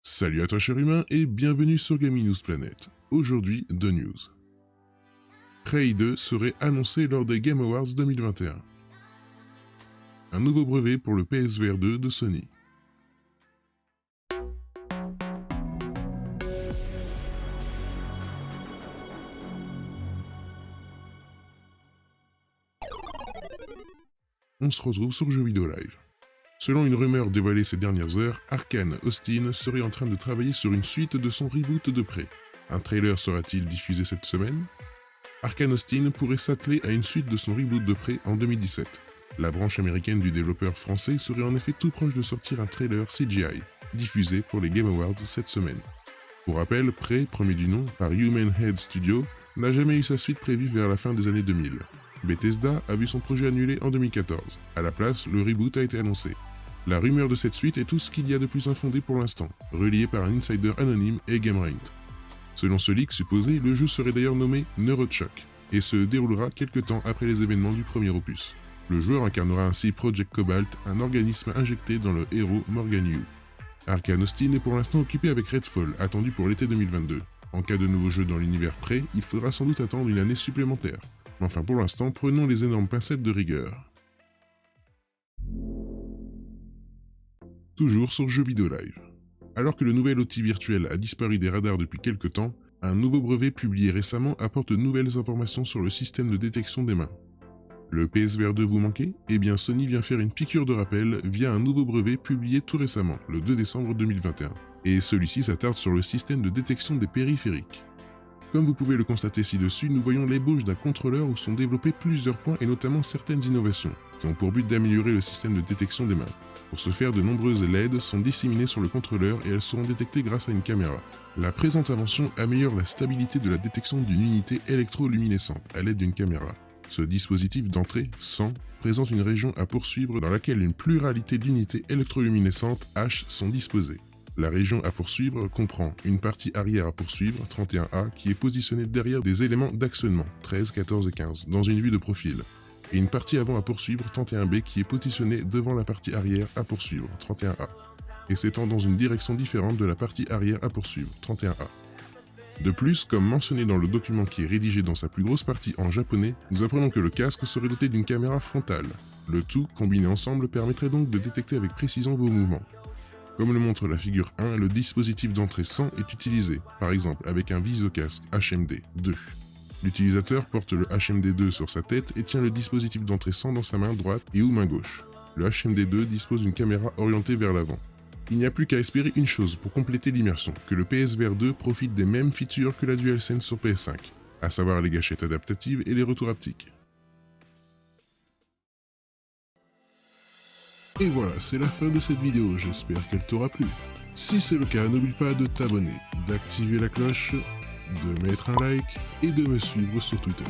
Salut à toi cher humain et bienvenue sur Gaming News Planet. Aujourd'hui, The News. Prey 2 serait annoncé lors des Game Awards 2021. Un nouveau brevet pour le PSVR 2 de Sony. On se retrouve sur Jeux Vidéo Live. Selon une rumeur dévoilée ces dernières heures, Arkane Austin serait en train de travailler sur une suite de son reboot de Prey. Un trailer sera-t-il diffusé cette semaine? Arkane Austin pourrait s'atteler à une suite de son reboot de Prey en 2017. La branche américaine du développeur français serait en effet tout proche de sortir un trailer CGI, diffusé pour les Game Awards cette semaine. Pour rappel, Prey, premier du nom, par Human Head Studio, n'a jamais eu sa suite prévue vers la fin des années 2000. Bethesda a vu son projet annulé en 2014. À la place, le reboot a été annoncé. La rumeur de cette suite est tout ce qu'il y a de plus infondé pour l'instant, relié par un insider anonyme et GameRant. Selon ce leak supposé, le jeu serait d'ailleurs nommé Neurochoc, et se déroulera quelques temps après les événements du premier opus. Le joueur incarnera ainsi Project Cobalt, un organisme injecté dans le héros Morgan Yu. Arkane Austin est pour l'instant occupé avec Redfall, attendu pour l'été 2022. En cas de nouveau jeu dans l'univers Prey, il faudra sans doute attendre une année supplémentaire. Mais enfin pour l'instant, prenons les énormes pincettes de rigueur. Toujours sur Jeux Vidéo Live. Alors que le nouvel outil virtuel a disparu des radars depuis quelques temps, un nouveau brevet publié récemment apporte de nouvelles informations sur le système de détection des mains. Le PSVR 2 vous manquait? Eh bien Sony vient faire une piqûre de rappel via un nouveau brevet publié tout récemment, le 2 décembre 2021. Et celui-ci s'attarde sur le système de détection des périphériques. Comme vous pouvez le constater ci-dessus, nous voyons l'ébauche d'un contrôleur où sont développés plusieurs points et notamment certaines innovations, qui ont pour but d'améliorer le système de détection des mains. Pour ce faire, de nombreuses LED sont disséminées sur le contrôleur et elles seront détectées grâce à une caméra. La présente invention améliore la stabilité de la détection d'une unité électroluminescente à l'aide d'une caméra. Ce dispositif d'entrée, 100, présente une région à poursuivre dans laquelle une pluralité d'unités électroluminescentes H sont disposées. La région à poursuivre comprend une partie arrière à poursuivre, 31A, qui est positionnée derrière des éléments d'actionnement, 13, 14 et 15, dans une vue de profil, et une partie avant à poursuivre, 31B, qui est positionnée devant la partie arrière à poursuivre, 31A, et s'étend dans une direction différente de la partie arrière à poursuivre, 31A. De plus, comme mentionné dans le document qui est rédigé dans sa plus grosse partie en japonais, nous apprenons que le casque serait doté d'une caméra frontale. Le tout, combiné ensemble, permettrait donc de détecter avec précision vos mouvements. Comme le montre la figure 1, le dispositif d'entrée 100 est utilisé, par exemple avec un visocasque HMD 2. L'utilisateur porte le HMD 2 sur sa tête et tient le dispositif d'entrée 100 dans sa main droite et ou main gauche. Le HMD 2 dispose d'une caméra orientée vers l'avant. Il n'y a plus qu'à espérer une chose pour compléter l'immersion, que le PSVR 2 profite des mêmes features que la DualSense sur PS5, à savoir les gâchettes adaptatives et les retours haptiques. Et voilà, c'est la fin de cette vidéo, j'espère qu'elle t'aura plu. Si c'est le cas, n'oublie pas de t'abonner, d'activer la cloche, de mettre un like et de me suivre sur Twitter.